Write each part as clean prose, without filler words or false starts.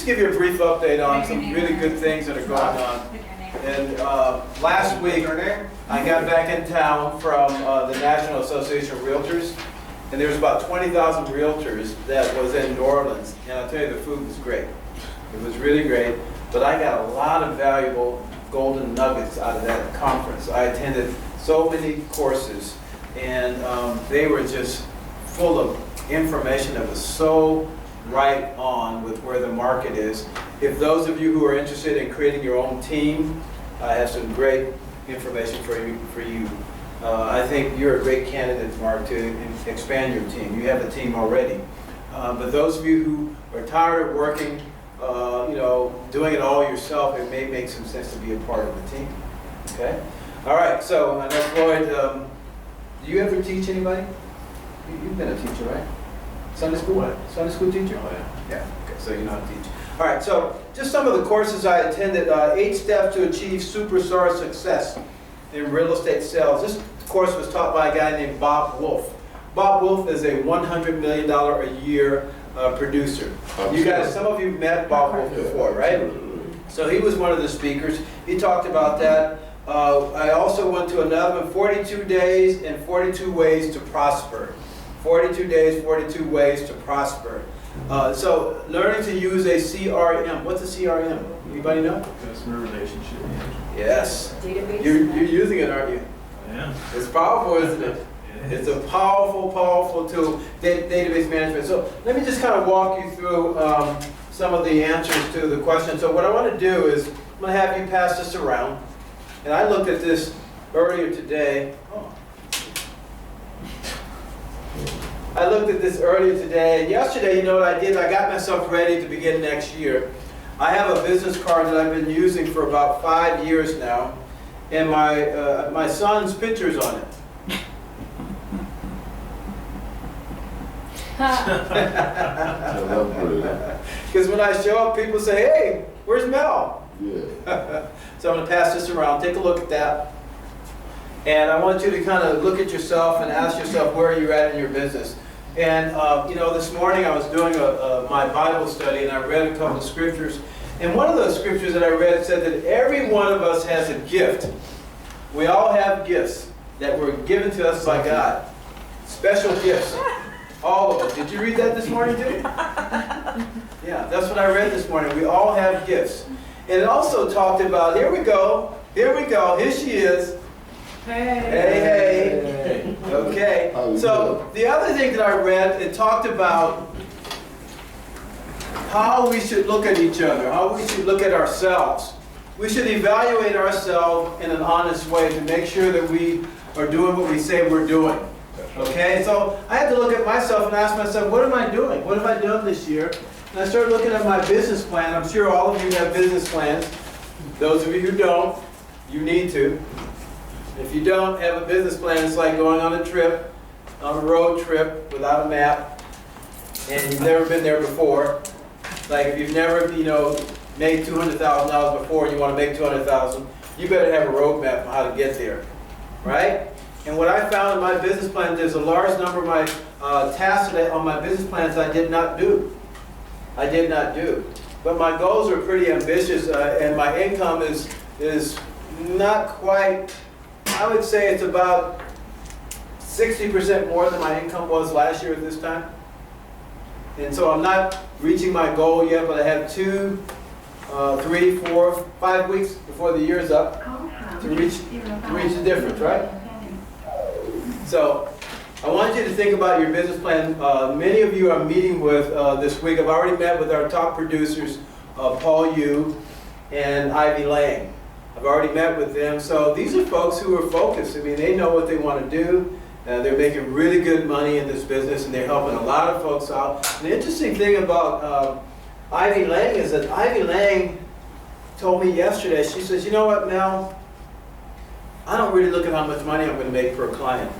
just give you a brief update on some really good things that are going on. And last week, I got back in town from the National Association of Realtors, and there was about 20,000 realtors that was in New Orleans. And I'll tell you, the food was great. It was really great, but I got a lot of valuable golden nuggets out of that conference. I attended so many courses, and they were just full of information that was so right on with where the market is. If those of you who are interested in creating your own team, I have some great information for you. I think you're a great candidate, Mark, to expand your team. You have a team already. But those of you who are tired of working, doing it all yourself, it may make some sense to be a part of the team. Okay? All right, so I know Floyd, do you ever teach anybody? You've been a teacher, right? Sunday school? What? Sunday school teacher? Oh, yeah. Yeah, okay, so you know how to teach. All right, so just some of the courses I attended, 8 Steps to Achieve Superstar Success in Real Estate Sales. This course was taught by a guy named Bob Wolf. Bob Wolf is a $100 million a year producer. You guys, some of you met Bob Wolf before, right? So he was one of the speakers. He talked about that. I also went to another one, 42 Days and 42 Ways to Prosper. 42 Days, 42 Ways to Prosper. So learning to use a CRM. What's a CRM? Anybody know? Customer relationship management. Yes. Database. You're using it, aren't you? Yeah. It's powerful, isn't it? It's a powerful, powerful tool, database management. So let me just kind of walk you through some of the answers to the question. So what I want to do is, I'm going to have you pass this around. And I looked at this earlier today. And yesterday, you know what I did? I got myself ready to begin next year. I have a business card that I've been using for about 5 years now, and my son's picture's on it. Because when I show up, people say, "Hey, where's Mel?" Yeah. So I'm going to pass this around. Take a look at that. And I want you to kind of look at yourself and ask yourself where you're at in your business. And this morning I was doing my Bible study, and I read a couple of scriptures. And one of those scriptures that I read said that every one of us has a gift. We all have gifts that were given to us by God. Special gifts. All of us. Did you read that this morning too? Yeah, that's what I read this morning. We all have gifts. And it also talked about, here we go, here she is. Hey. Okay. So the other thing that I read, it talked about how we should look at each other, how we should look at ourselves. We should evaluate ourselves in an honest way to make sure that we are doing what we say we're doing. Okay, so I had to look at myself and ask myself, what am I doing? What have I done this year? And I started looking at my business plan. I'm sure all of you have business plans. Those of you who don't, you need to. If you don't have a business plan, it's like going on a trip, on a road trip without a map, and you've never been there before. Like if you've never, made $200,000 before and you want to make $200,000, you better have a roadmap on how to get there, right? And what I found in my business plan, there's a large number of my tasks on my business plans I did not do. But my goals are pretty ambitious, and my income is not quite, I would say it's about 60% more than my income was last year at this time. And so I'm not reaching my goal yet, but I have 2, 3, 4, 5 weeks before the year's up to reach the difference, right? So I want you to think about your business plan. Many of you I'm meeting with this week. I've already met with our top producers, Paul Yu and Ivy Lang. I've already met with them. So these are folks who are focused. I mean, they know what they want to do. They're making really good money in this business, and they're helping a lot of folks out. And the interesting thing about Ivy Lang is that Ivy Lang told me yesterday, she says, you know what, Mel? I don't really look at how much money I'm going to make per client.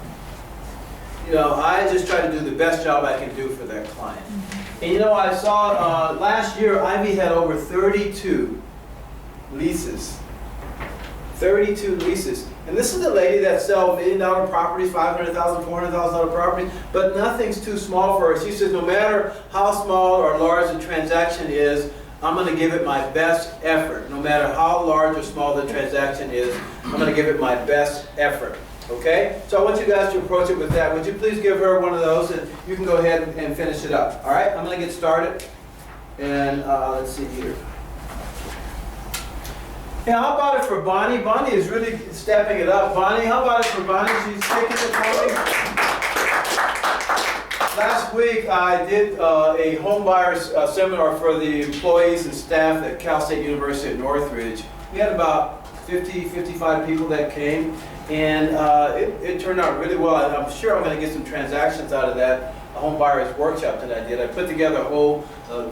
I just try to do the best job I can do for that client. And I saw last year, Ivy had over 32 leases. 32 leases. And this is the lady that sells $1 million properties, $500,000, $400,000 properties, but nothing's too small for her. She says no matter how small or large the transaction is, I'm going to give it my best effort. No matter how large or small the transaction is, I'm going to give it my best effort. Okay? So I want you guys to approach it with that. Would you please give her one of those, and you can go ahead and finish it up. All right? I'm going to get started. And let's see here. Yeah, how about it for Bonnie? Bonnie is really stepping it up. Bonnie, how about it for Bonnie? She's taking it for me. Last week, I did a home buyers seminar for the employees and staff at Cal State University at Northridge. We had about 50, 55 people that came, and it turned out really well. I'm sure I'm going to get some transactions out of that home buyers workshop that I did. I put together a whole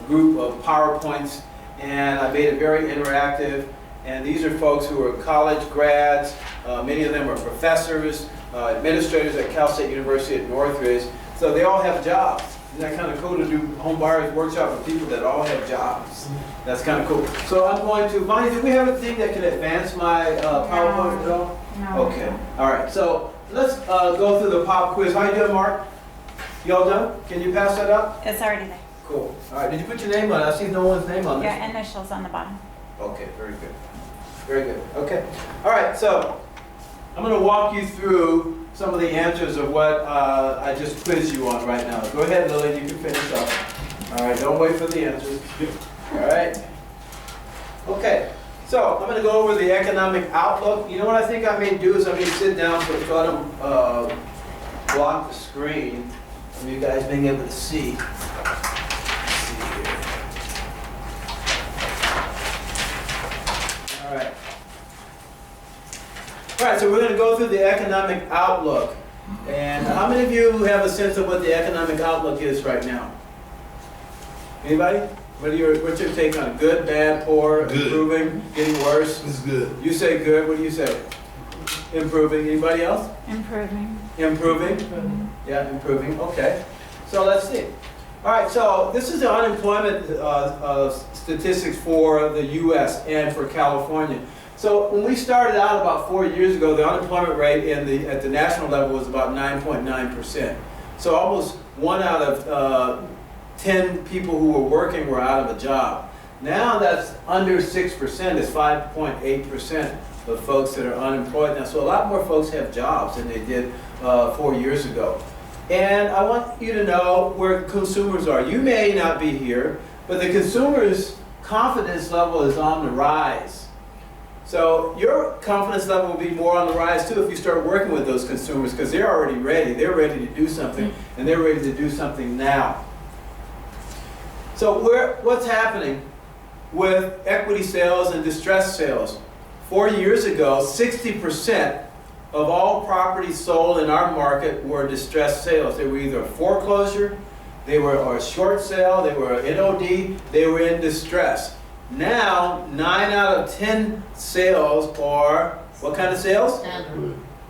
group of PowerPoints, and I made it very interactive. And these are folks who are college grads. Many of them are professors, administrators at Cal State University at Northridge. So they all have jobs. Isn't that kind of cool to do home buyers workshop with people that all have jobs? That's kind of cool. So I'm going to, Bonnie, do we have a thing that can advance my PowerPoint at all? No. Okay. All right. So let's go through the pop quiz. How you doing, Mark? You all done? Can you pass that up? It's already there. Cool. All right. Did you put your name on it? I see no one's name on this. Your initials on the bottom. Okay. Very good. Very good. Okay. All right. So I'm going to walk you through some of the answers of what I just quizzed you on right now. Go ahead, Lily. You can finish up. All right. Don't wait for the answers. All right. Okay. So I'm going to go over the economic outlook. You know what I think I may do is I may sit down so try to block the screen from you guys being able to see. Let's see here. All right. All right, so we're going to go through the economic outlook. And how many of you have a sense of what the economic outlook is right now? Anybody? What's your take on it? Good, bad, poor, Good. improving, getting worse? It's good. You say good. What do you say? Improving. Anybody else? Improving. Improving? Yeah, improving. Okay. So let's see. All right, so this is the unemployment statistics for the U.S. and for California. So when we started out about 4 years ago, the unemployment rate at the national level was about 9.9%. So almost 1 out of 10 people who were working were out of a job. Now that's under 6%. It's 5.8% of folks that are unemployed now. So a lot more folks have jobs than they did 4 years ago. And I want you to know where consumers are. You may not be here, but the consumer's confidence level is on the rise. So your confidence level will be more on the rise too if you start working with those consumers, because they're already ready. They're ready to do something, and they're ready to do something now. So what's happening with equity sales and distressed sales? 4 years ago, 60% of all properties sold in our market were distressed sales. They were either a foreclosure, they were a short sale, they were an NOD, they were in distress. Now, 9 out of 10 sales are, what kind of sales?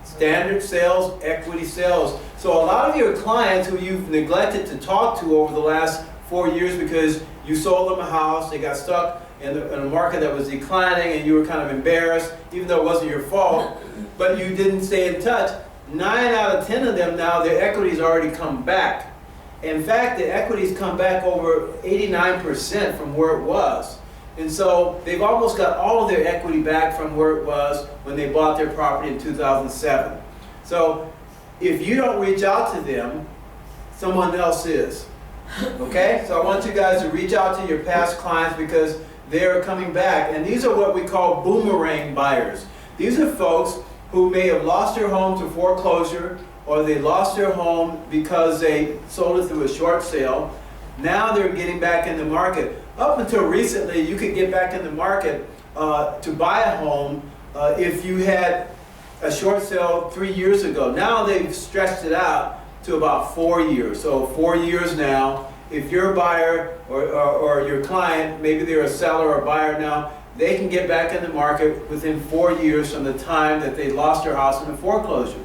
Standard sales, equity sales. So a lot of your clients who you've neglected to talk to over the last 4 years because you sold them a house, they got stuck in a market that was declining and you were kind of embarrassed, even though it wasn't your fault, but you didn't stay in touch. 9 out of 10 of them now, their equity's already come back. In fact, the equity's come back over 89% from where it was. And so they've almost got all of their equity back from where it was when they bought their property in 2007. So if you don't reach out to them, someone else is. Okay? So I want you guys to reach out to your past clients because they're coming back. And these are what we call boomerang buyers. These are folks who may have lost their home to foreclosure, or they lost their home because they sold it through a short sale. Now they're getting back in the market. Up until recently, you could get back in the market to buy a home if you had a short sale 3 years ago. Now they've stretched it out to about 4 years. So 4 years now, if you're a buyer or your client, maybe they're a seller or a buyer now, they can get back in the market within 4 years from the time that they lost their house in a foreclosure.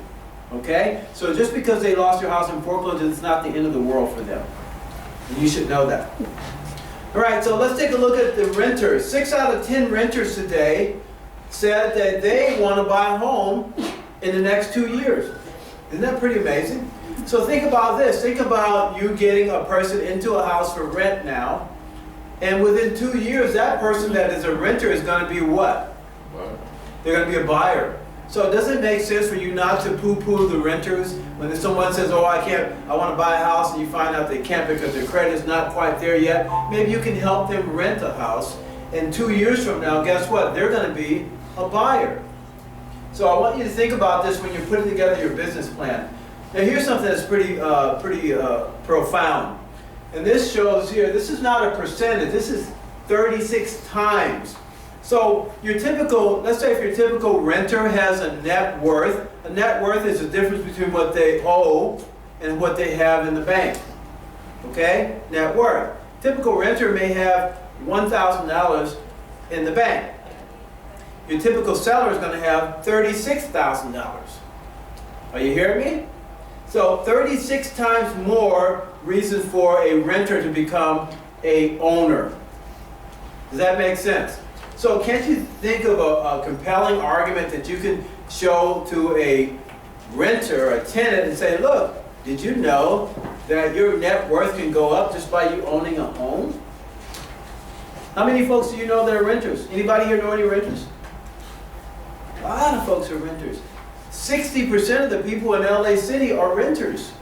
Okay? So just because they lost their house in foreclosure, it's not the end of the world for them. And you should know that. All right, so let's take a look at the renters. 6 out of 10 renters today said that they want to buy a home in the next 2 years. Isn't that pretty amazing? So think about this. Think about you getting a person into a house for rent now, And within 2 years, that person that is a renter is going to be what? They're going to be a buyer. So does it make sense for you not to poo-poo the renters when someone says, oh, I want to buy a house, and you find out they can't because their credit is not quite there yet? Maybe you can help them rent a house, and 2 years from now, guess what? They're going to be a buyer. So I want you to think about this when you're putting together your business plan. Now here's something that's pretty profound. And this shows here, this is not a percentage, this is 36 times. So your typical, let's say if your typical renter has a net worth is the difference between what they owe and what they have in the bank. Okay? Net worth. Typical renter may have $1,000 in the bank. Your typical seller is going to have $36,000. Are you hearing me? So 36 times more reasons for a renter to become a owner. Does that make sense? So can't you think of a compelling argument that you can show to a renter or a tenant and say, look, did you know that your net worth can go up just by you owning a home? How many folks do you know that are renters? Anybody here know any renters? A lot of folks are renters. 60% of the people in LA City are renters.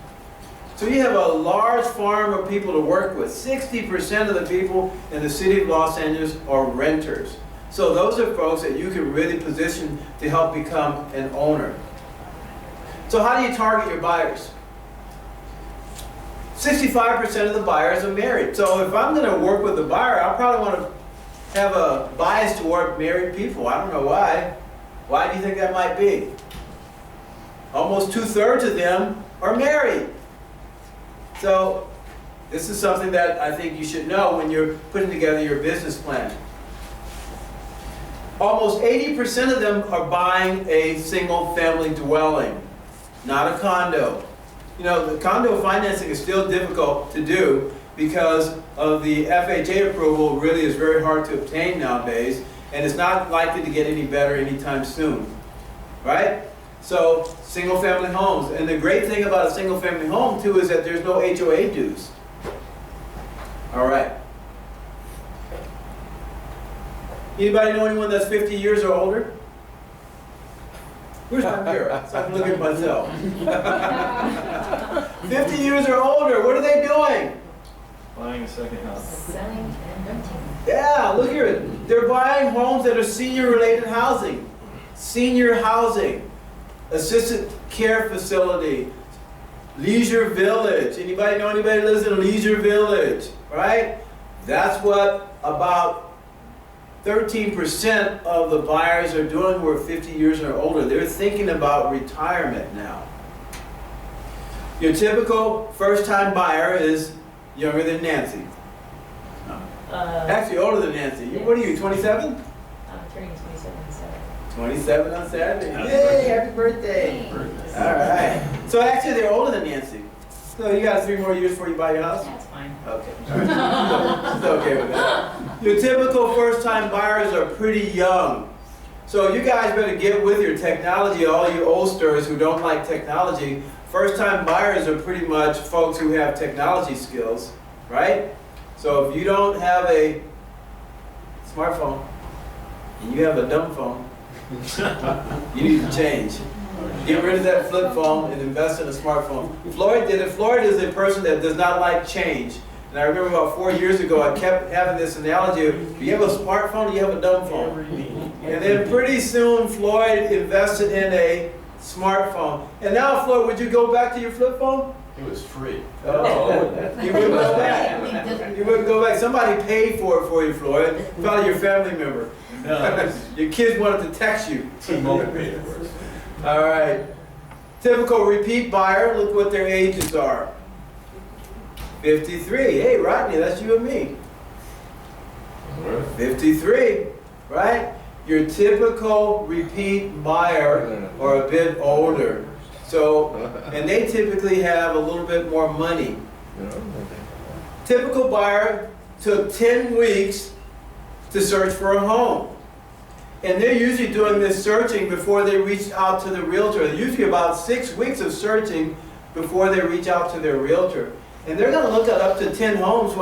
So you have a large farm of people to work with. 60% of the people in the city of Los Angeles are renters. So those are folks that you can really position to help become an owner. So how do you target your buyers? 65% of the buyers are married. So if I'm going to work with a buyer, I probably want to have a bias toward married people. I don't know why. Why do you think that might be? Almost 2/3 of them are married. So this is something that I think you should know when you're putting together your business plan. Almost 80% of them are buying a single family dwelling, not a condo. You know, the condo financing is still difficult to do because of the FHA approval. Really is very hard to obtain nowadays, and it's not likely to get any better anytime soon, right? So single family homes. And the great thing about a single family home too is that there's no HOA dues. All right. Anybody know anyone that's 50 years or older? Where's my mirror? So I can look at myself. 50 years or older, what are they doing? Buying a second house. Selling and renting. Yeah, look here. They're buying homes that are senior-related housing. Senior housing. Assisted care facility. Leisure village. Anybody know anybody that lives in a leisure village? Right? That's what about 13% of the buyers are doing who are 50 years or older. They're thinking about retirement now. Your typical first-time buyer is younger than Nancy. Actually, older than Nancy. Yes. What are you, 27? I'm turning 27 on Saturday. 27 on Saturday. Happy Yay, happy birthday. Thanks. All right. So actually, they're older than Nancy. So you got 3 more years before you buy your house? That's fine. Okay. All right. She's okay with that. Your typical first-time buyers are pretty young. So you guys better get with your technology, all you oldsters who don't like technology. First-time buyers are pretty much folks who have technology skills, right? So if you don't have a smartphone and you have a dumb phone, you need to change. Get rid of that flip phone and invest in a smartphone. Floyd did it. Floyd is a person that does not like change. And I remember about 4 years ago, I kept having this analogy of, do you have a smartphone or do you have a dumb phone? And then pretty soon, Floyd invested in a smartphone. And now, Floyd, would you go back to your flip phone? It was free. Oh, you wouldn't go back. You wouldn't go back. Somebody paid for it for you, Floyd. Probably your family member. No, Your kids wanted to text you. T-Mobile paid for it. All right. Typical repeat buyer, look what their ages are. 53. Hey, Rodney, that's you and me. 53, right? Your typical repeat buyer are a bit older. So, and they typically have a little bit more money. Typical buyer took 10 weeks to search for a home. And they're usually doing this searching before they reach out to the realtor. Usually about 6 weeks of searching before they reach out to their realtor. And they're going to look at up to 10 homes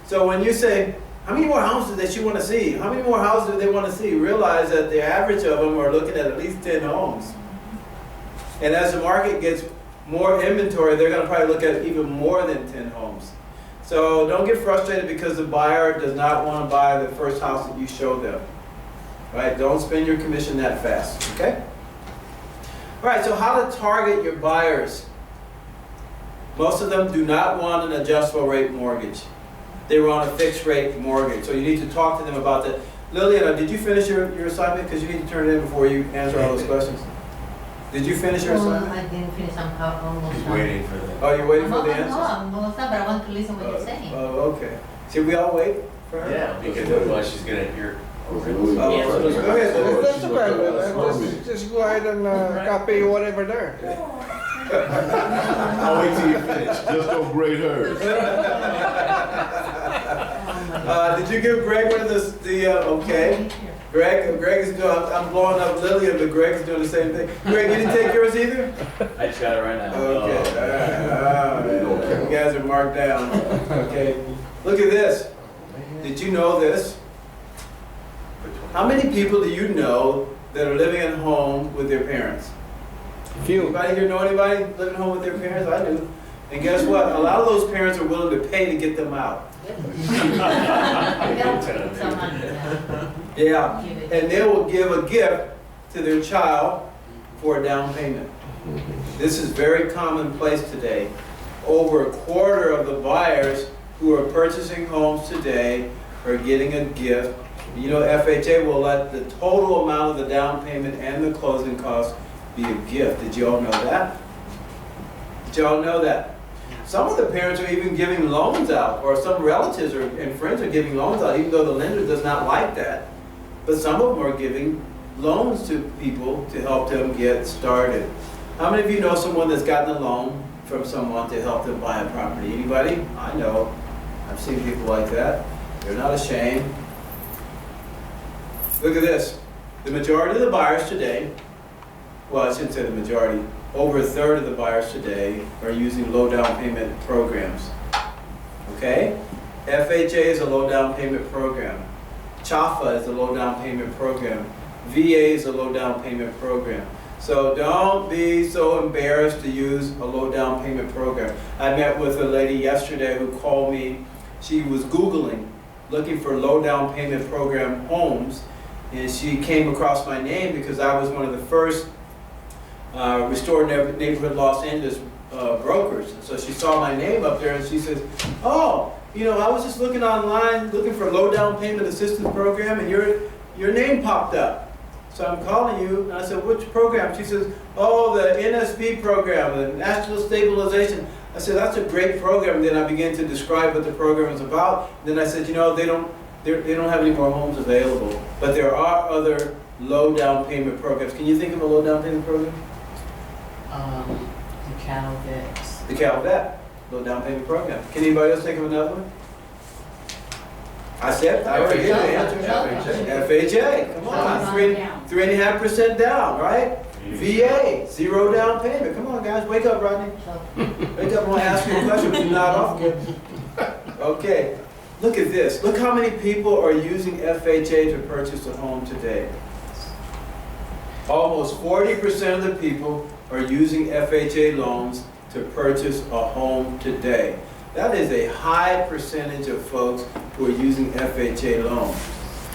so when you say, How many more houses that you want to see? How many more houses do they want to see? Realize that the average of them are looking at least 10 homes. And as the market gets more inventory, they're going to probably look at even more than 10 homes. So don't get frustrated because the buyer does not want to buy the first house that you show them. Right? Don't spend your commission that fast. Okay? All right, so how to target your buyers. Most of them do not want an adjustable rate mortgage. They want a fixed rate mortgage. So you need to talk to them about that. Liliana, did you finish your assignment? Because you need to turn it in before you answer all those questions. Did you finish your assignment? I didn't finish, I'm almost He's done. waiting for that. Oh, you're waiting for the No, answers? I'm almost done, but I want to listen what you're saying. Oh, okay. Should we all wait for her? Yeah, because otherwise she's gonna hear. Oh, go ahead. That's okay, just go ahead and copy whatever there. I'll wait till you finish. Just don't braid hers. Did you give Greg one of okay. Greg is doing, I'm blowing up Lillian, but Greg is doing the same thing. Greg, you didn't take yours either? I just got it right now. Okay, all right. You guys are marked down. Okay, look at this. Did you know this? How many people do you know that are living at home with their parents? Few. Anybody here know anybody living home with their parents? I do. And guess what? A lot of those parents are willing to pay to get them out. Yeah, and they will give a gift to their child for a down payment. This is very commonplace today. Over a quarter of the buyers who are purchasing homes today are getting a gift. You know, FHA will let the total amount of the down payment and the closing costs be a gift. Did you all know that? Did you all know that? Some of the parents are even giving loans out, or some relatives and friends are giving loans out, even though the lender does not like that. But some of them are giving loans to people to help them get started. How many of you know someone that's gotten a loan from someone to help them buy a property? Anybody? I know. I've seen people like that. They're not ashamed. Look at this. The majority of the buyers today, well, I shouldn't say the majority, over a third of the buyers today are using low down payment programs. Okay? FHA is a low down payment program. CHAFA is a low down payment program. VA is a low down payment program. So don't be so embarrassed to use a low down payment program. I met with a lady yesterday who called me. She was Googling, looking for low down payment program homes, and she came across my name because I was one of the first Restored Neighborhood Los Angeles brokers. So she saw my name up there and she says, oh, you know, I was just looking online, looking for a low down payment assistance program, and your name popped up. So I'm calling you, and I said, which program? She says, oh, the NSP program, the National Stabilization. I said, that's a great program. And then I began to describe what the program is about. Then I said, you know, they don't have any more homes available, but there are other low down payment programs. Can you think of a low down payment program? The Calvet. The Calvet, low down payment program. Can anybody else think of another one? I already gave the answer. FHA, come on, 3.5% down, right? VA, 0 down payment. Come on, guys, wake up, Rodney. Wake up, I want to ask you a question, but you're not off yet. Okay, look at this. Look how many people are using FHA to purchase a home today. Almost 40% of the people are using FHA loans to purchase a home today. That is a high percentage of folks who are using FHA loans.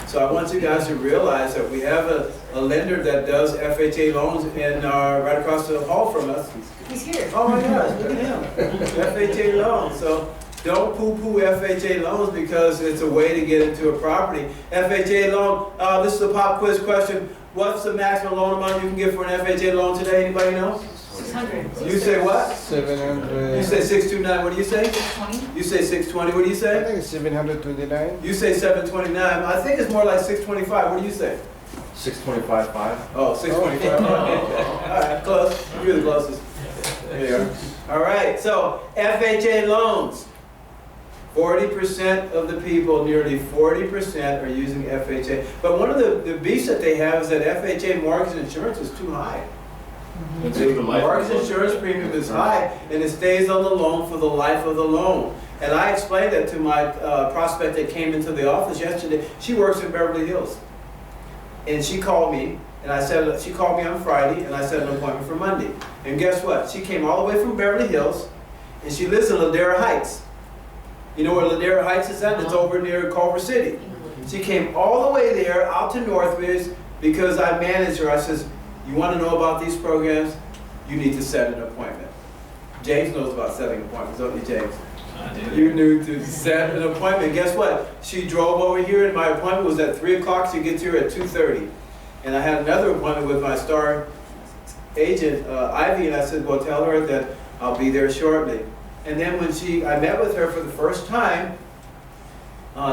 So I want you guys to realize that we have a lender that does FHA loans in right across the hall from us. He's here. Oh my gosh, look at him. FHA loans. So don't poo-poo FHA loans because it's a way to get into a property. FHA loan, this is a pop quiz question. What's the maximum loan amount you can get for an FHA loan today? Anybody know? 600. You say what? 700. You say 629. What do you say? 620. You say 620. What do you I say? think it's 729. You say 729. I think it's more like 625. What do you say? 625.5. Oh, 625. All right, close. You're the closest. There you are. All right, so FHA loans. 40% of the people, nearly 40% are using FHA. But one of the beasts that they have is that FHA mortgage insurance is too high. The mortgage insurance premium is high, and it stays on the loan for the life of the loan. And I explained that to my prospect that came into the office yesterday. She works in Beverly Hills. And she called me, and I said, she called me on Friday, and I set an appointment for Monday. And guess what? She came all the way from Beverly Hills, and she lives in Ladera Heights. You know where Ladera Heights is at? It's over near Culver City. She came all the way there, out to Northridge, because I managed her. I says, you want to know about these programs? You need to set an appointment. James knows about setting appointments, don't you, James? You knew to set an appointment. Guess what? She drove over here, and my appointment was at 3 o'clock. She gets here at 2:30. And I had another appointment with my star agent, Ivy, and I said, well, tell her that I'll be there shortly. And then when I met with her for the first time,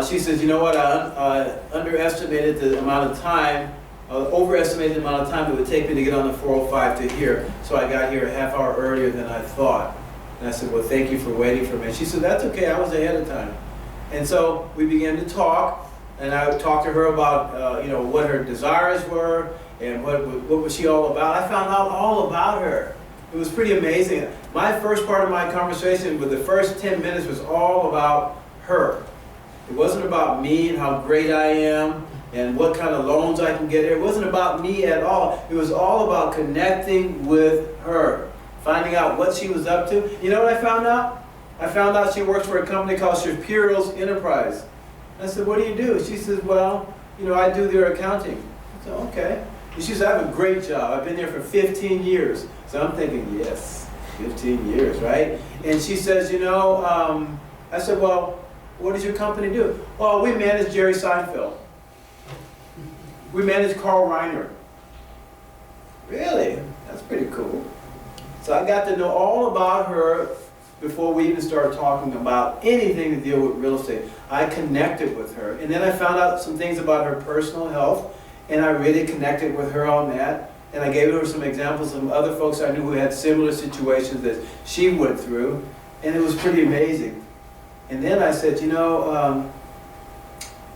she says, you know what, I underestimated the amount of time, overestimated the amount of time it would take me to get on the 405 to here. So I got here a half hour earlier than I thought. And I said, well, thank you for waiting for me. She said, that's okay, I was ahead of time. And so we began to talk, and I talked to her about, you know, what her desires were, and what was she all about. I found out all about her. It was pretty amazing. My first part of my conversation with the first 10 minutes was all about her. It wasn't about me and how great I am and what kind of loans I can get here. It wasn't about me at all. It was all about connecting with her, finding out what she was up to. You know what I found out? I found out she works for a company called Shapiro's Enterprise. I said, what do you do? She says, well, you know, I do their accounting. I said, okay. And she said, I have a great job. I've been there for 15 years. So I'm thinking, yes, 15 years, right? And she says, you know, I said, well, what does your company do? Well, we manage Jerry Seinfeld. We manage Carl Reiner. Really? That's pretty cool. So I got to know all about her before we even started talking about anything to deal with real estate. I connected with her. And then I found out some things about her personal health, and I really connected with her on that. And I gave her some examples of other folks I knew who had similar situations that she went through, and it was pretty amazing. And then I said, you know,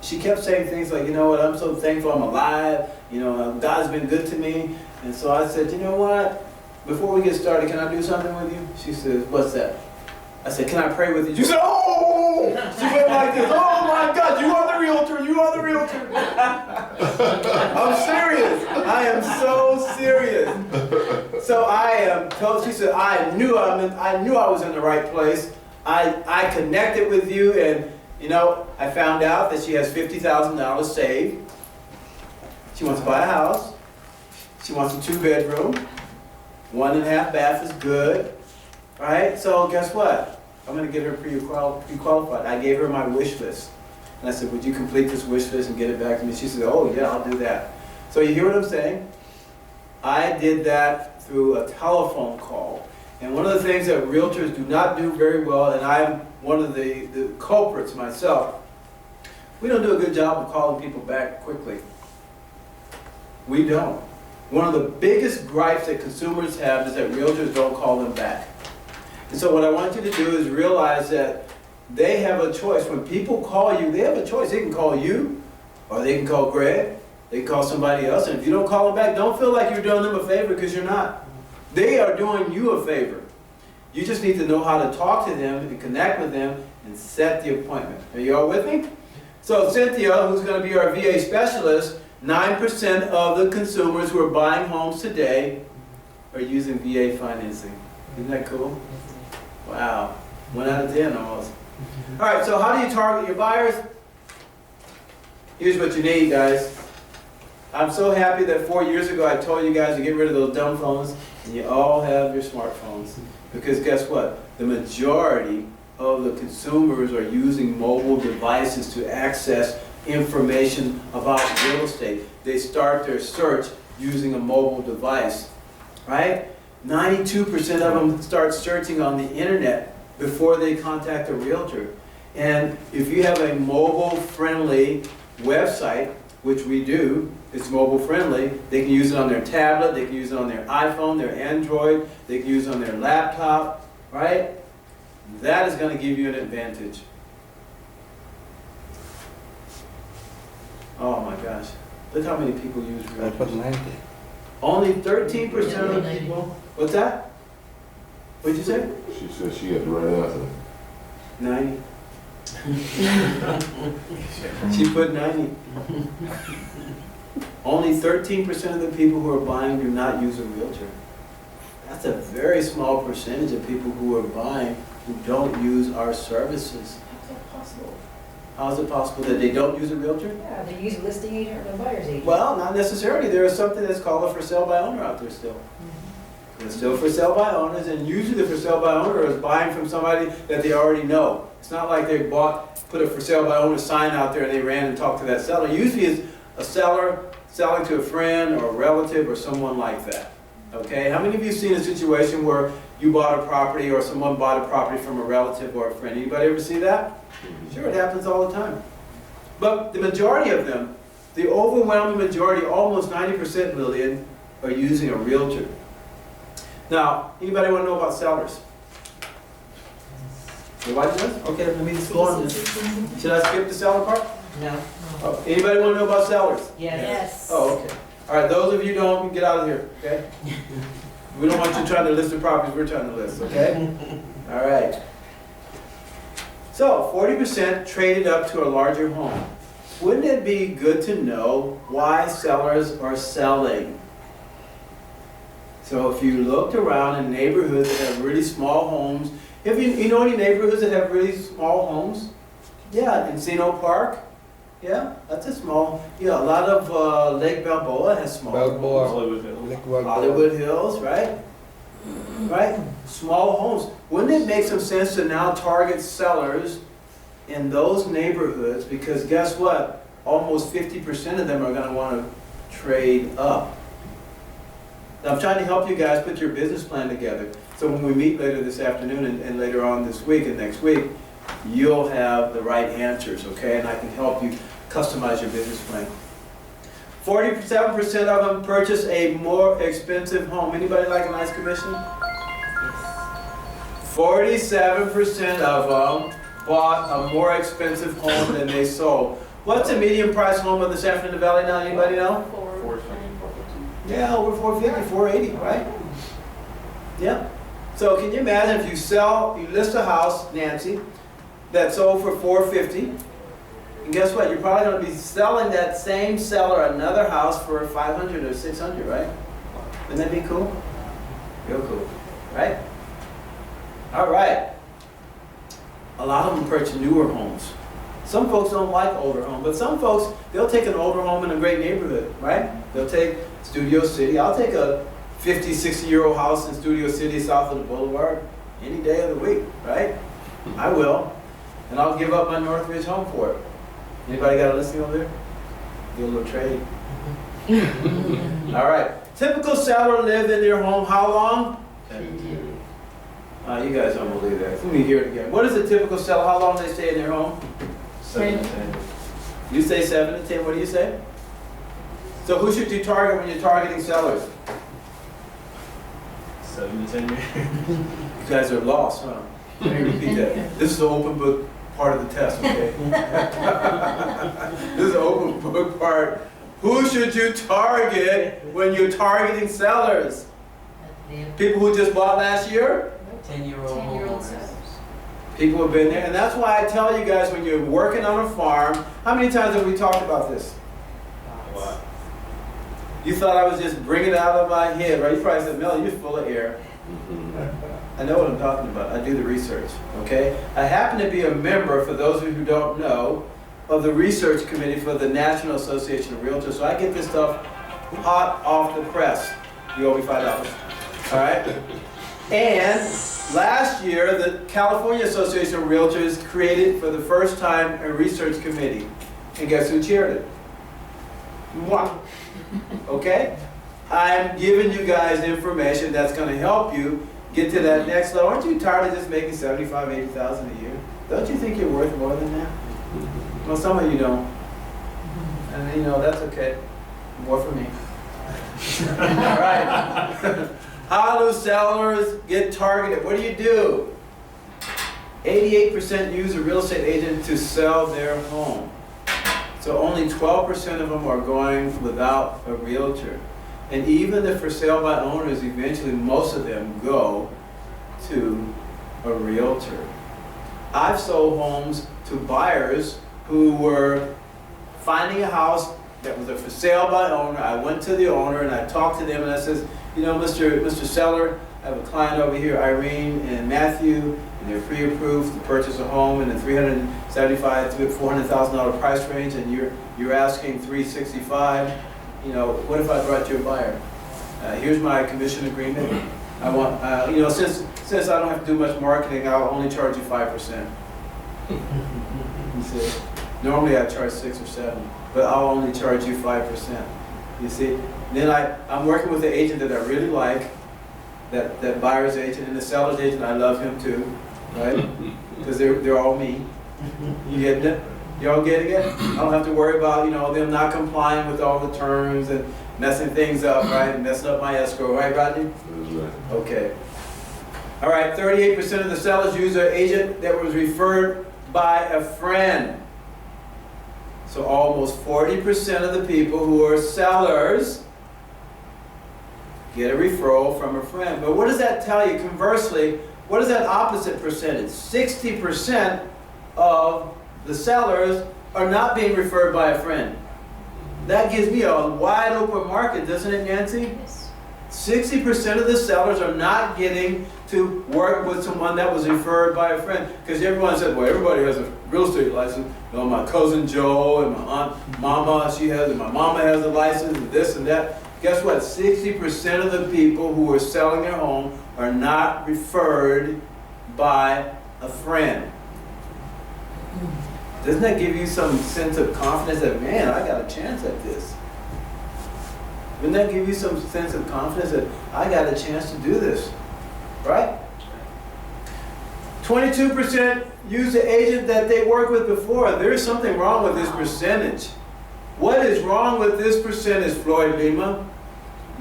she kept saying things like, you know what, I'm so thankful I'm alive, you know, God's been good to me. And so I said, you know what, before we get started, can I do something with you? She says, what's that? I said, can I pray with you? She said, oh! She went like this, oh my God, you are the realtor, you are the realtor. I'm serious. I am so serious. So I am told, she said, I knew I was in the right place. I connected with you, and you know, I found out that she has $50,000 saved. She wants to buy a house. She wants a 2-bedroom. 1.5 bath is good. Right? So guess what? I'm going to get her pre-qualified. I gave her my wish list. And I said, would you complete this wish list and get it back to me? She said, oh yeah, I'll do that. So you hear what I'm saying? I did that through a telephone call. And one of the things that realtors do not do very well, and I'm one of the culprits myself, we don't do a good job of calling people back quickly. We don't. One of the biggest gripes that consumers have is that realtors don't call them back. And so what I want you to do is realize that they have a choice. When people call you, they have a choice. They can call you, or they can call Greg, they can call somebody else. And if you don't call them back, don't feel like you're doing them a favor, because you're not. They are doing you a favor. You just need to know how to talk to them and connect with them and set the appointment. Are you all with me? So Cynthia, who's going to be our VA specialist, 9% of the consumers who are buying homes today are using VA financing. Isn't that cool? Wow. 1 out of 10 almost. All right, so how do you target your buyers? Here's what you need, guys. I'm so happy that 4 years ago I told you guys to get rid of those dumb phones, and you all have your smartphones. Because guess what? The majority of the consumers are using mobile devices to access information about real estate. They start their search using a mobile device, right? 92% of them start searching on the internet before they contact a realtor. And if you have a mobile-friendly website, which we do, it's mobile-friendly, they can use it on their tablet, they can use it on their iPhone, their Android, they can use it on their laptop, right? That is going to give you an advantage. Oh my gosh. Look how many people use That was realtors. 90. Only 13% of the people. What's that? What'd you say? She said she had to write answer. 90. She put 90. Only 13% of the people who are buying do not use a realtor. That's a very small percentage of people who are buying who don't use our services. How's that possible? How is it possible that they don't use a realtor? Yeah, they use a listing agent or the buyer's agent. Well, not necessarily. There is something that's called a for sale by owner out there still. It's still for sale by owners, and usually the for sale by owner is buying from somebody that they already know. It's not like they put a for sale by owner sign out there and they ran and talked to that seller. Usually it's a seller selling to a friend or a relative or someone like that. Okay, how many of you have seen a situation where you bought a property or someone bought a property from a relative or a friend? Anybody ever see that? Sure, it happens all the time. But the majority of them, the overwhelming majority, almost 90%, Lillian, are using a realtor. Now, anybody want to know about sellers? Nobody does? Okay, let me just go on this. Should I skip the seller part? No. Oh, anybody want to know about sellers? Yes. Oh, okay. All right, those of you who don't, get out of here, okay? We don't want you trying to list the properties we're trying to list, okay? All right. So, 40% traded up to a larger home. Wouldn't it be good to know why sellers are selling? So if you looked around in neighborhoods that have really small homes, have you know any neighborhoods that have really small homes? Yeah, Encino Park. Yeah, that's a small, a lot of Lake Balboa has small Balboa. homes. Like what? Hollywood Hills, right? Right? Small homes. Wouldn't it make some sense to now target sellers in those neighborhoods? Because guess what? Almost 50% of them are going to want to trade up. Now, I'm trying to help you guys put your business plan together. So when we meet later this afternoon and later on this week and next week, you'll have the right answers, okay? And I can help you customize your business plan. 47% of them purchase a more expensive home. Anybody like a nice commission? 47% of them bought a more expensive home than they sold. What's the median price home in the San Fernando Valley now? Anybody know? 450. Yeah, over 450, 480, right? Yeah. So can you imagine if you list a house, Nancy, that sold for 450, and guess what? You're probably going to be selling that same seller another house for 500 or 600, right? Wouldn't that be cool? Real cool, right? All right. A lot of them purchase newer homes. Some folks don't like older homes, but some folks, they'll take an older home in a great neighborhood, right? They'll take Studio City. I'll take a 50, 60-year-old house in Studio City south of the boulevard any day of the week, right? I will. And I'll give up my Northridge home for it. Anybody got a listing over there? Do a little trade. All right. Typical seller lived in their home how long? 10 to You guys don't believe that. Let me hear it again. What is a typical seller? How long they stay in their home? 7 to 10. You say 7 to 10. What do you say? So who should you target when you're targeting sellers? 7 to 10 years. You guys are lost, huh? Let me repeat that. This is the open book part of the test, okay? This is the open book part. Who should you target when you're targeting sellers? People who just bought last year? 10-year-old 10-year-old homeowners. sellers. People have been there. And that's why I tell you guys when you're working on a farm, how many times have we talked about this? A lot. You thought I was just bringing it out of my head, right? You probably said, Mel, you're full of air. I know what I'm talking about. I do the research, okay? I happen to be a member, for those of you who don't know, of the research committee for the National Association of Realtors. So I get this stuff hot off the press. You owe me $5. All right? And last year, the California Association of Realtors created for the first time a research committee. And guess who chaired it? Moi. Okay? I'm giving you guys information that's going to help you get to that next level. Aren't you tired of just making $75,000, $80,000 a year? Don't you think you're worth more than that? Well, some of you don't. And that's okay. More for me. All right. How do sellers get targeted? What do? 88% use a real estate agent to sell their home. So only 12% of them are going without a realtor. And even if for sale by owners, eventually most of them go to a realtor. I've sold homes to buyers who were finding a house that was a for sale by owner. I went to the owner and I talked to them and I says, you know, Mr. Seller, I have a client over here, Irene and Matthew, and they're pre-approved to purchase a home in the $375,000 to $400,000 price range, and you're asking $365,000. You know, what if I brought you a buyer? Here's my commission agreement. I want, you know, since I don't have to do much marketing, I'll only charge you 5%. He said, normally I charge 6 or 7, but I'll only charge you 5%. You see? Then I'm working with an agent that I really like, that buyer's agent, and the seller's agent. I love him too, right? Because they're all me. You getting it? Y'all getting it? I don't have to worry about, you know, them not complying with all the terms and messing things up, right? And messing up my escrow, right, Rodney? Okay. All right, 38% of the sellers use an agent that was referred by a friend. So almost 40% of the people who are sellers get a referral from a friend. But what does that tell you? Conversely, what is that opposite percentage? 60% of the sellers are not being referred by a friend. That gives me a wide open market, doesn't it, Nancy? Yes. 60% of the sellers are not getting to work with someone that was referred by a friend. Because everyone said, well, everybody has a real estate license. You know, my cousin Joe and my aunt Mama, she has, and my mama has a license, and this and that. Guess what? 60% of the people who are selling their home are not referred by a friend. Doesn't that give you some sense of confidence that, man, I got a chance at this? Wouldn't that give you some sense of confidence that I got a chance to do this? Right? 22% use the agent that they worked with before. There is something wrong with this percentage. What is wrong with this percentage, Floyd Lima?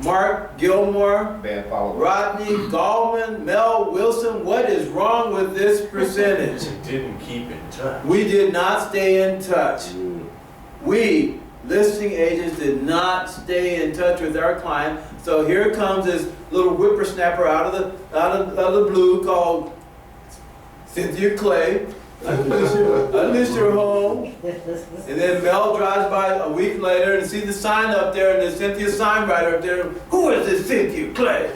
Mark Gilmore, Bad follow-up. Rodney Gallman, Mel Wilson, what is wrong with this percentage? Didn't keep in touch. We did not stay in touch. We, listing agents, did not stay in touch with our client. So here comes this little whippersnapper out of the blue called Cynthia Clay. I list your home. And then Mel drives by a week later and sees the sign up there, and there's Cynthia sign writer up there. Who is this Cynthia Clay?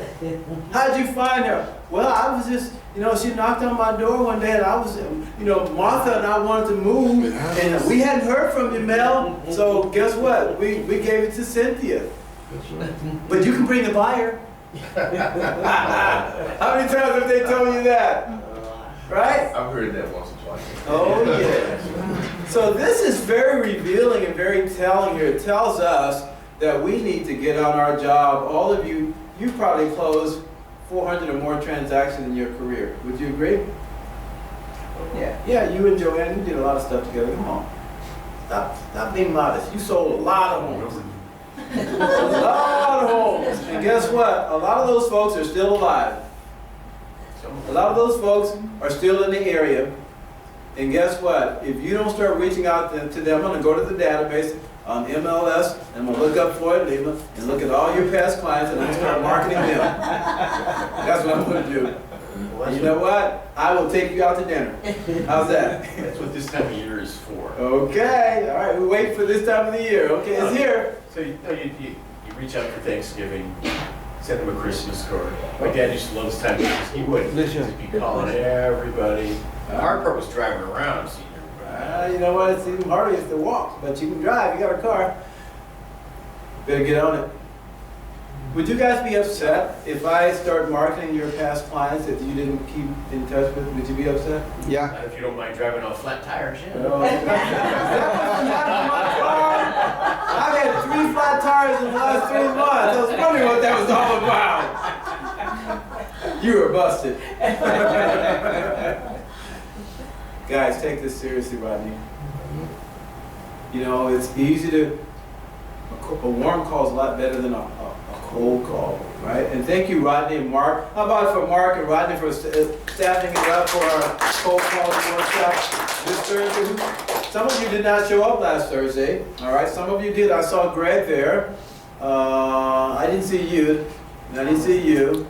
How'd you find her? Well, I was just, you know, she knocked on my door one day, and I was, you know, Martha and I wanted to move, and we hadn't heard from you, Mel. So guess what? We gave it to Cynthia. But you can bring the buyer. How many times have they told you that? Right? I've heard that once or twice. Oh, yeah. So this is very revealing and very telling here. It tells us that we need to get on our job. All of you, you probably closed 400 or more transactions in your career. Would you agree? Yeah. Yeah, you and Joanne, you did a lot of stuff together. Come on. Stop being modest. You sold a lot of homes. A lot of homes. And guess what? A lot of those folks are still alive. A lot of those folks are still in the area, and guess what? If you don't start reaching out to them, I'm going to go to the database on MLS, and I'm going to look up Floyd Lima and look at all your past clients, and I'm going to start marketing them. That's what I'm going to do. And you know what? I will take you out to dinner. How's that? That's what this time of year is for. Okay. All right. We wait for this time of the year. Okay, it's here. So you reach out for Thanksgiving, send them a Christmas card. My dad used to love this time of year. He would just be calling everybody. The hard part was driving around, seeing everybody. You know what? It's even harder is to walk, but you can drive. You got a car. Better get on it. Would you guys be upset if I start marketing your past clients that you didn't keep in touch with? Would you be upset? Yeah. Not if you don't mind driving on flat tires, yeah. That wasn't happening in my car. I've had 3 flat tires in the last 3 months. I was wondering what that was all about. You were busted. Guys, take this seriously, Rodney. You know, it's easy to, a warm call is a lot better than a cold call, right? And thank you, Rodney and Mark. How about for Mark and Rodney for staffing it up for our cold calling workshop this Thursday? Some of you did not show up last Thursday, all right? Some of you did. I saw Greg there. I didn't see you, and I didn't see you,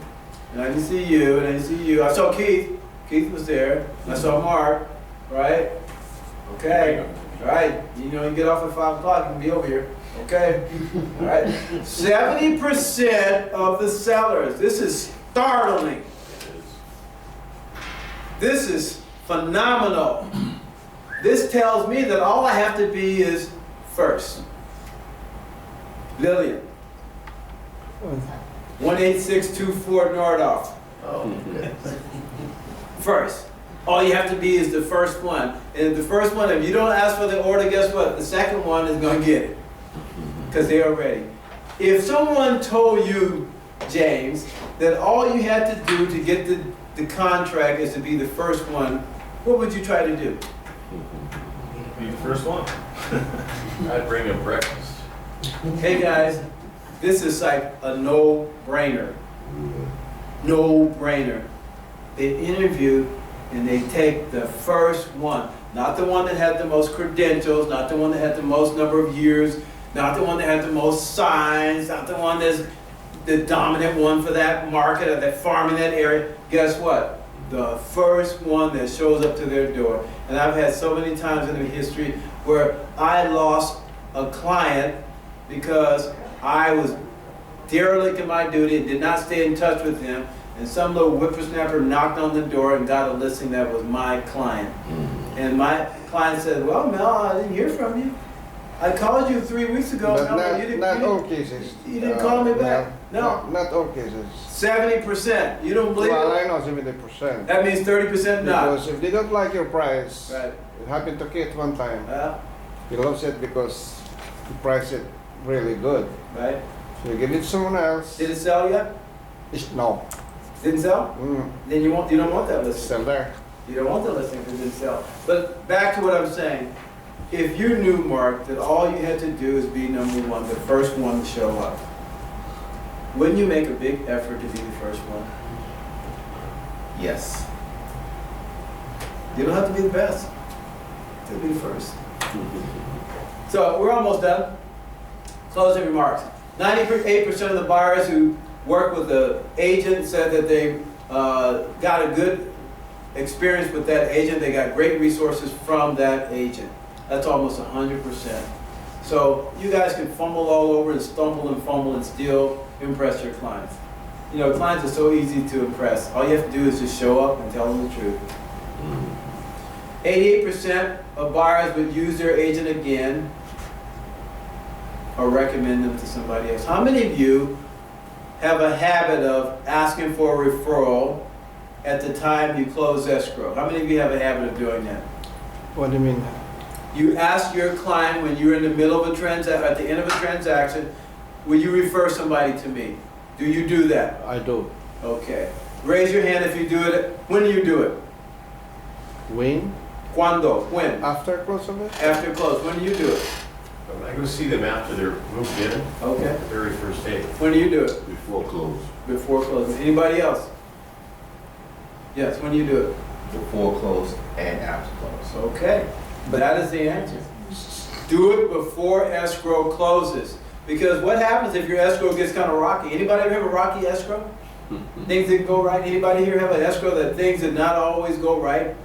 and I didn't see you, and I didn't see you. I saw Keith. Keith was there. I saw Mark. right? Okay, all right, you know, you get off at 5 o'clock, you can be over here, okay? All right, 70% of the sellers, this is startling. This is phenomenal. This tells me that all I have to be is first. Lillian, 18624 Nordhoff. Oh, First. All you have to be is the first one. And the first one, if you don't ask for the order, guess what? The second one is going to get it. Because they are ready. If someone told you, James, that all you had to do to get the contract is to be the first one, what would you try to do? be the first one. I'd bring him breakfast. Hey guys, this is like a no-brainer. No-brainer. They interview and they take the first one. Not the one that had the most credentials, not the one that had the most number of years, not the one that had the most signs, not the one that's the dominant one for that market or that farm in that area. Guess what? The first one that shows up to their door. And I've had so many times in the history where I lost a client because I was derelict in my duty and did not stay in touch with him. And some little whippersnapper knocked on the door and got a listing that was my client. And my client said, well, Mel, I didn't hear from you. I called you 3 weeks ago. But No, you didn't, not all cases. you didn't call me back. No. Not all cases. 70%. You don't believe Well, it? I know 70%. That means 30% not. Because if they don't like your price, Right. it happened to Kate one time. Well, He loves it because you price it really good. right. So you give it to someone else. Did it sell yet? No. Didn't sell? Then you don't want that It's listing. still there. You don't want the listing because it didn't sell. But back to what I'm saying. If you knew, Mark, that all you had to do is be number one, the first one to show up, wouldn't you make a big effort to be the first one? Yes. You don't have to be the best. To be the first. So we're almost done. Closing remarks. 98% of the buyers who work with the agent said that they got a good experience with that agent. They got great resources from that agent. That's almost 100%. So you guys can fumble all over and stumble and fumble and still impress your clients. You know, clients are so easy to impress. All you have to do is just show up and tell them the truth. 88% of buyers would use their agent again or recommend them to somebody else. How many of you have a habit of asking for a referral at the time you close escrow? How many of you have a habit of doing that? What do you mean? You ask your client when you're in the middle of a transaction, at the end of a transaction, will you refer somebody to me? Do you do that? I do. Okay. Raise your hand if you do it. When do you do it? When? Cuando? When? After close of it? After close. When do you do it? I go see them after they're moved in, Okay. the very first day. When do you do it? Before close. Before closing. Anybody else? Yes, when do you do it? Before close and after close. Okay. That is the answer. Do it before escrow closes. Because what happens if your escrow gets kind of rocky? Anybody ever have a rocky escrow? Things didn't go right? Anybody here have an escrow that things did not always go right?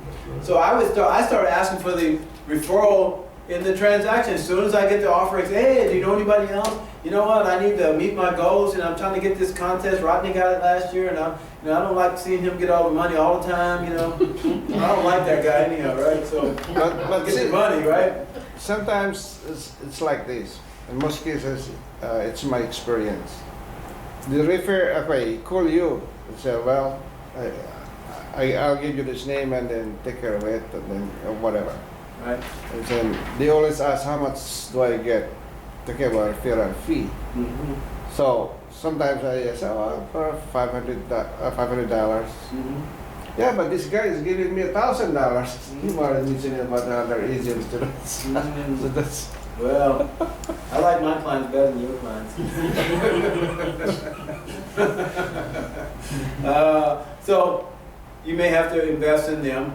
So I started asking for the referral in the transaction. As soon as I get the offer, I say, hey, do you know anybody else? You know what? I need to meet my goals, and I'm trying to get this contest. Rodney got it last year, and I don't like seeing him get all the money all the time. I don't like that guy anyhow, right? So But get the see, money, right? sometimes it's like this. In most cases, it's my experience. The refer, call you and say, well, I'll give you this name and then take care of it and then whatever. Right. And then they always ask, how much do I get to give a referral fee? Mm-hmm. So sometimes I say, well, for $500. Mm-hmm. Yeah, but this guy is giving me $1,000. He more than mentioning about other agents to that. So that's Well, I like my clients better than your clients. So you may have to invest in them.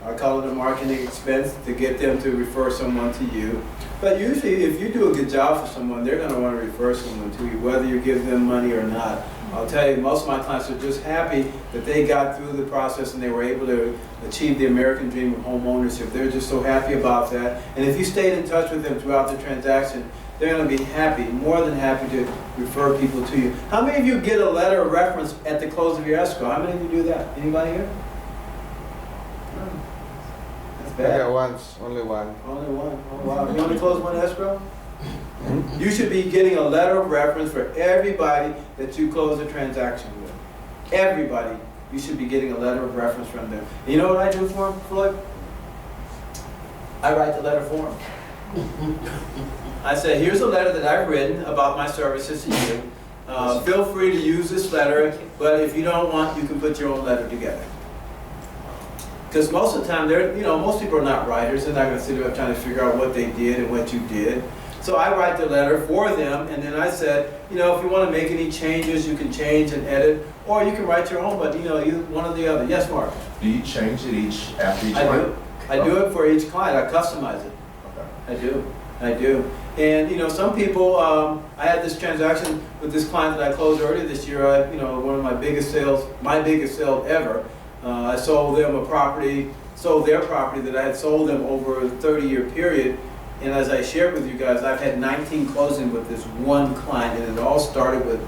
I call it a marketing expense to get them to refer someone to you. But usually if you do a good job for someone, they're going to want to refer someone to you, whether you give them money or not. I'll tell you, most of my clients are just happy that they got through the process and they were able to achieve the American dream of home ownership. They're just so happy about that. And if you stayed in touch with them throughout the transaction, they're going to be happy, more than happy to refer people to you. How many of you get a letter of reference at the close of your escrow? How many of you do that? Anybody here? That's I got bad. once, only one. Only one. Oh, wow. You only close one escrow? You should be getting a letter of reference for everybody that you close a transaction with. Everybody, you should be getting a letter of reference from them. And you know what I do for them, Floyd? I write the letter for them. I say, here's a letter that I've written about my services to you. Feel free to use this letter, but if you don't want, you can put your own letter together. Because most of the time, most people are not writers. They're not going to sit there trying to figure out what they did and what you did. So I write the letter for them, and then I said, if you want to make any changes, you can change and edit, or you can write your own, but either one or the other. Yes, Mark? Do you change it after each I one? do. I do it for each client. I customize it. Okay. I do. And some people, I had this transaction with this client that I closed earlier this year. One of my biggest sales ever. I sold them their property that I had sold them over a 30-year period. And as I shared with you guys, I've had 19 closings with this one client, and it all started with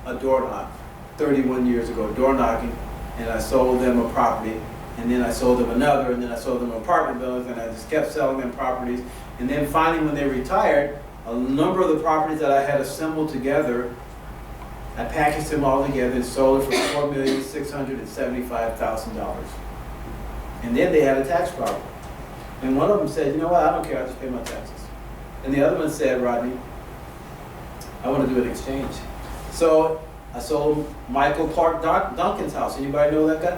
a door knock 31 years ago, door knocking, and I sold them a property, and then I sold them another, and then I sold them apartment buildings, and I just kept selling them properties. And then finally, when they retired, a number of the properties that I had assembled together, I packaged them all together and sold it for $4,675,000. And then they had a tax problem. And one of them said, you know what, I don't care, I'll just pay my taxes. And the other one said, Rodney, I want to do an exchange. So I sold Michael Clark Duncan's house. Anybody know that guy?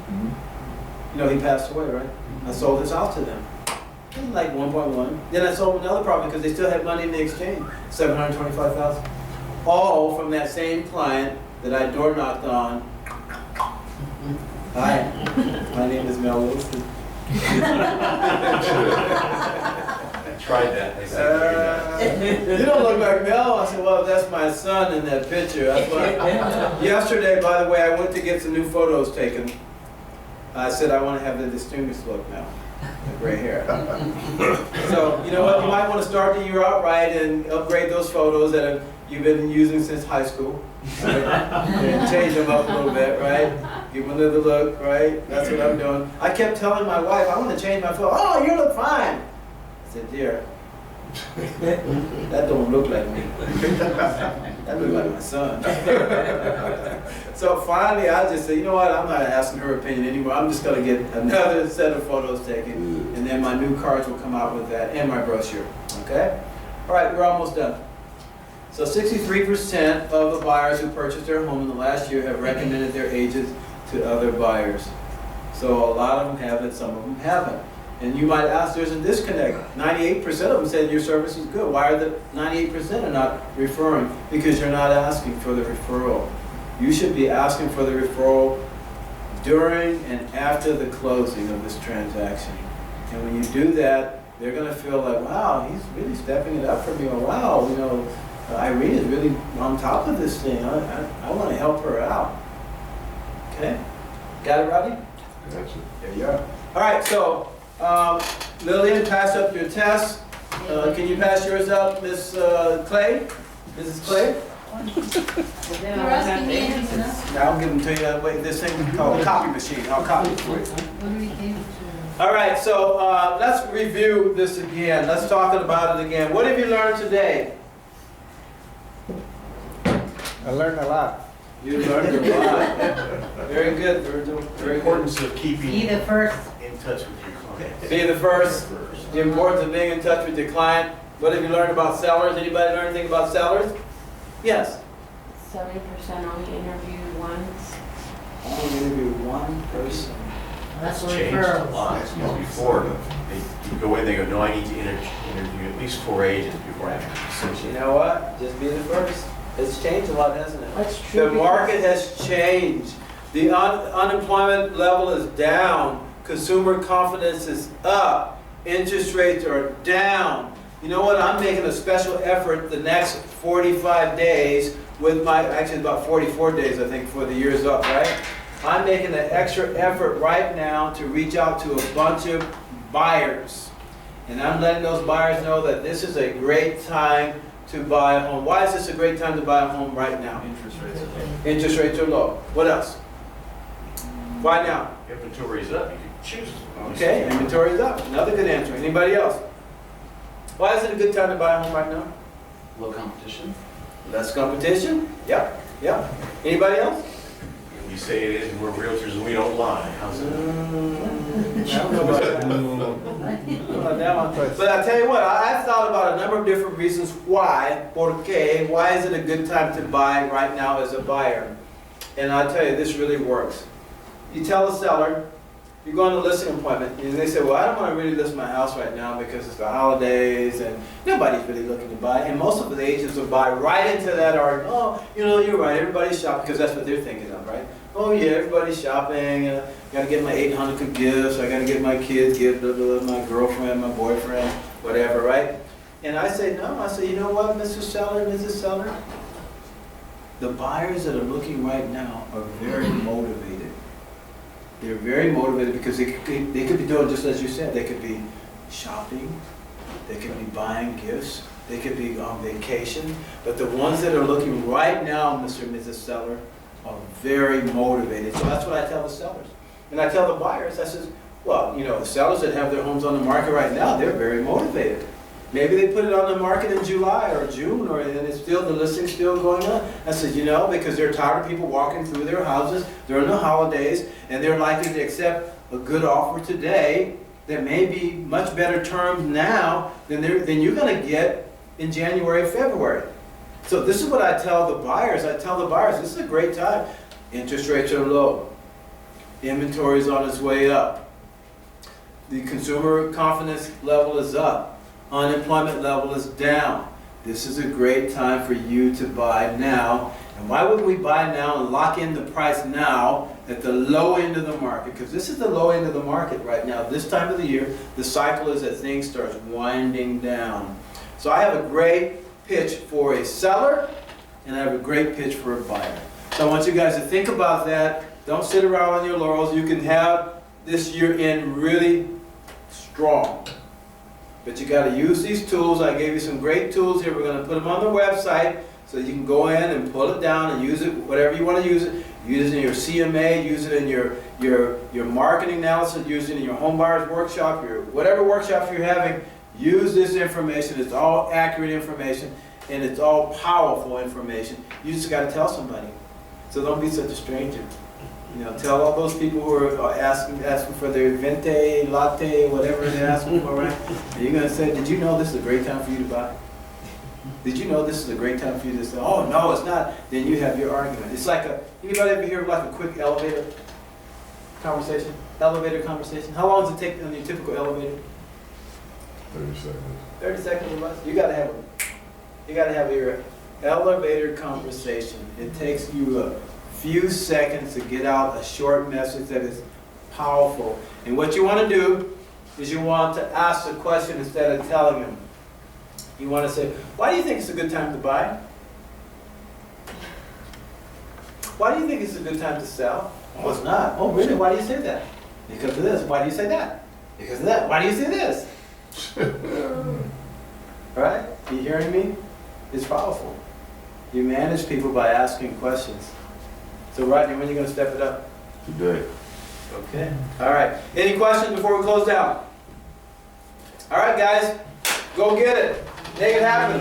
Mm-hmm. He passed away, right? I sold his house to them. It was like 1.1. Then I sold another property because they still had money in the exchange, $725,000. All from that same client that I door knocked on. Hi, my name is Mel Wilson. I tried that. They said, You don't look like Mel. I said, well, that's my son in that picture. That's why. Yesterday, by the way, I went to get some new photos taken. I said, I want to have the distinguished look now. The gray hair. So, you know what? You might want to start the year out right and upgrade those photos that you've been using since high school. Right? And change them up a little bit, right? Give them another look, right? That's what I'm doing. I kept telling my wife, I want to change my photo. Oh, you look fine. I said, dear, that don't look like me. That looks like my son. So finally, I just said, you know what? I'm not asking her opinion anymore. I'm just going to get another set of photos taken, and then my new cards will come out with that and my brochure. Okay? All right, we're almost done. So 63% of the buyers who purchased their home in the last year have recommended their agents to other buyers. So a lot of them have it, some of them haven't. And you might ask, there's a disconnect. 98% of them said your service is good. Why are the 98% are not referring? Because you're not asking for the referral. You should be asking for the referral during and after the closing of this transaction. And when you do that, they're going to feel like, wow, he's really stepping it up for me. Or wow, Irene is really on top of this thing. I want to help her out. Okay? Got it, Rodney? Gotcha. There you are. All right, so Lillian, pass up your test. Can you pass yours up, Miss Clay? Mrs. Clay? You're asking me anything else? Now I'll give them to you. Wait, this thing is called a copy machine. I'll copy it for you. What do we do to? All right, so let's review this again. Let's talk about it again. What have you learned today? I learned a lot. You learned a lot. Very good, Virgil. the Very good. importance of keeping Be the first. in touch with your clients. Be the first. The importance of being in touch with your client. What have you learned about sellers? Anybody learn anything about sellers? Yes. 70% only interview once. Only interview one person. That's It's what changed a referrals. lot. Before, they go in, they go, no, I need to interview at least 4 agents before I make a You decision. know what? Just be the first. It's changed a lot, hasn't it? That's true. The market has changed. The unemployment level is down. Consumer confidence is up. Interest rates are down. You know what? I'm making a special effort the next 45 days with my, actually about 44 days, I think, before the year's up, right? I'm making an extra effort right now to reach out to a bunch of buyers. And I'm letting those buyers know that this is a great time to buy a home. Why is this a great time to buy a home right now? Interest rates are low. Interest rates are low. What else? Why now? Inventory's up, you can choose. Okay, inventory is up. Another good answer. Anybody else? Why is it a good time to buy a home right now? Low competition. Less competition? Yep, yep. Anybody else? We say it is, we're realtors and we don't lie. How's that? I don't know about that. I don't know about that one. But I tell you what, I've thought about a number of different reasons why, por qué, why is it a good time to buy right now as a buyer? And I tell you, this really works. You tell the seller, you go on a listing appointment, and they say, well, I don't want to really list my house right now because it's the holidays and nobody's really looking to buy. And most of the agents will buy right into that argument. Oh, you know, you're right, everybody's shopping, because that's what they're thinking of, right? Oh yeah, everybody's shopping, gotta get my 800 gifts, I gotta get my kids gifts, blah, blah, blah, my girlfriend, my boyfriend, whatever, right? And I say, no, I say, you know what, Mr. Seller, Mrs. Seller? The buyers that are looking right now are very motivated. They're very motivated because they could be doing just as you said. They could be shopping, they could be buying gifts, they could be on vacation. But the ones that are looking right now, Mr. and Mrs. Seller, are very motivated. So that's what I tell the sellers. And I tell the buyers, I says, well, you know, the sellers that have their homes on the market right now, they're very motivated. Maybe they put it on the market in July or June, or and it's still, the listing's still going on. I said, you know, because they're tired of people walking through their houses during the holidays, and they're likely to accept a good offer today that may be much better terms now than you're going to get in January, February. So this is what I tell the buyers. I tell the buyers, this is a great time. Interest rates are low. Inventory is on its way up. The consumer confidence level is up. Unemployment level is down. This is a great time for you to buy now. And why would we buy now and lock in the price now at the low end of the market? Because this is the low end of the market right now. This time of the year, the cycle is that things start winding down. So I have a great pitch for a seller, and I have a great pitch for a buyer. So I want you guys to think about that. Don't sit around on your laurels. You can have this year end really strong. But you got to use these tools. I gave you some great tools here. We're going to put them on the website so you can go in and pull it down and use it, whatever you want to use it. Use it in your CMA, use it in your marketing analysis, use it in your home buyers workshop, your whatever workshops you're having. Use this information. It's all accurate information, and it's all powerful information. You just got to tell somebody. So don't be such a stranger. You know, tell all those people who are asking for their venti, latte, whatever they're asking for, right? And you're going to say, did you know this is a great time for you to buy? Did you know this is a great time for you to say, oh, no, it's not? Then you have your argument. It's like anybody ever hear of like a quick elevator conversation? Elevator conversation? How long does it take on your typical elevator? 30 seconds. 30 seconds or less? You got to have your elevator conversation. It takes you a few seconds to get out a short message that is powerful. And what you want to do is you want to ask the question instead of telling them. You want to say, why do you think it's a good time to buy? Why do you think it's a good time to sell? Well, it's not. Oh, really? Why do you say that? Because of this. Why do you say that? Because of that. Why do you say this? Right? You hearing me? It's powerful. You manage people by asking questions. So Rodney, when are you going to step it up? Today. Okay. All right. Any questions before we close down? All right, guys. Go get it. Make it happen.